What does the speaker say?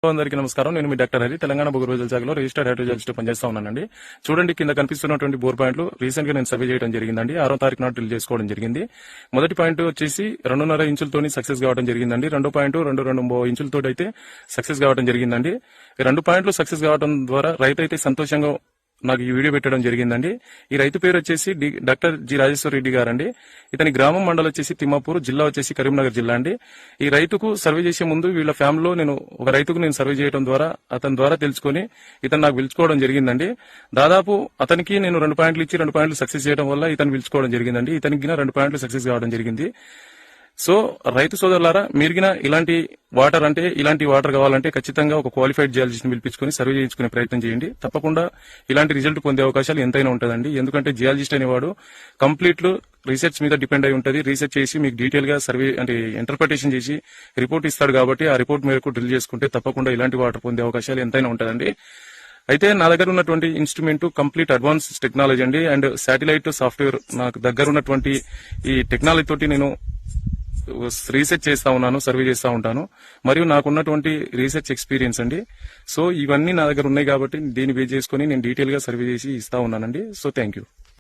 అందరికీ నమస్కారం. నేను మీ డాక్టర్ హరి, తెలంగాణ భూగర్భ శాఖలో రిజిస్టర్డ్ హైడ్రోజాలజిస్ట్ పనిచేస్తా ఉన్నానండి. చూడండి, కింద కనిపిస్తున్నటువంటి బోర్ పాయింట్లు రీసెంట్ గా నేను సర్వే చేయడం జరిగిందండి. 6వ తారీఖు నాడు డ్రిల్ చేసుకోవడం జరిగింది. మొదటి పాయింట్ వచ్చేసి 2.5 ఇంచులతోని సక్సెస్ కావడం జరిగిందండి. రెండో పాయింట్ 2.5 ఇంచులతో అయితే సక్సెస్ కావడం జరిగిందండి. ఈ 2 పాయింట్లు సక్సెస్ కావడం ద్వారా రైతు అయితే సంతోషంగా నాకు ఈ వీడియో పెట్టడం జరిగిందండి. ఈ రైతు పేరు వచ్చేసి డాక్టర్ జి రాజేశ్వర రెడ్డి గారండి. ఇతని గ్రామం మండలం వచ్చేసి తిమ్మాపూర్, జిల్లా వచ్చేసి కరీంనగర్ జిల్లా అండి. ఈ రైతుకు సర్వే చేసే ముందు వీళ్ళ ఫ్యామిలీలో ఒక రైతుకు నేను సర్వే చేయడం ద్వారా అతని ద్వారా తెలుసుకుని ఇతను నాకు పిలుచుకోవడం జరిగిందండి. దాదాపు అతనికి నేను 2 పాయింట్లు ఇచ్చి 2 పాయింట్లు సక్సెస్ చేయడం వల్ల ఇతను పిలుచుకోవడం జరిగిందండి. ఇతనికి 2 పాయింట్లు సక్సెస్ కావడం జరిగింది. సో రైతు సోదరులారా, మీరుగిన ఇలాంటి వాటర్ కావాలంటే ఖచ్చితంగా ఒక క్వాలిఫైడ్ జియాలజిస్ట్ ని పిలిపించుకుని సర్వే చేయించుకునే ప్రయత్నం చేయండి. తప్పకుండా ఇలాంటి రిజల్ట్ పొందే అవకాశాలు ఎంతైనా ఉంటుందండి. ఎందుకంటే జియాలజిస్ట్ అనేవాడు కంప్లీట్ రీసెర్చ్ మీద డిపెండ్ అయి ఉంటుంది. రీసెర్చ్ చేసి మీకు డీటెయిల్ గా సర్వే ఇంటర్ప్రిటేషన్ చేసి రిపోర్ట్ ఇస్తాడు. కాబట్టి ఆ రిపోర్ట్ మేరకు డ్రిల్ చేసుకుంటే తప్పకుండా ఇలాంటి వాటర్ పొందే అవకాశాలు ఎంతైనా ఉంటుందండి. అయితే నా దగ్గర ఉన్నటువంటి ఇన్స్ట్రుమెంట్ కంప్లీట్ అడ్వాన్స్ టెక్నాలజీ అండి. అండ్ శాటిలైట్ సాఫ్ట్వేర్ నాకు దగ్గర ఉన్నటువంటి ఈ టెక్నాలజీ తోటి నేను రీసెర్చ్ చేస్తా ఉన్నాను, సర్వే చేస్తా ఉంటాను. మరియు నాకున్నటువంటి రీసెర్చ్ ఎక్స్పీరియన్స్ అండి. సో ఇవన్నీ నా దగ్గర ఉన్నాయి కాబట్టి దీన్ని బేస్ చేసుకుని నేను డీటెయిల్ గా సర్వే చేసి ఇస్తా ఉన్నానండి. So thank you.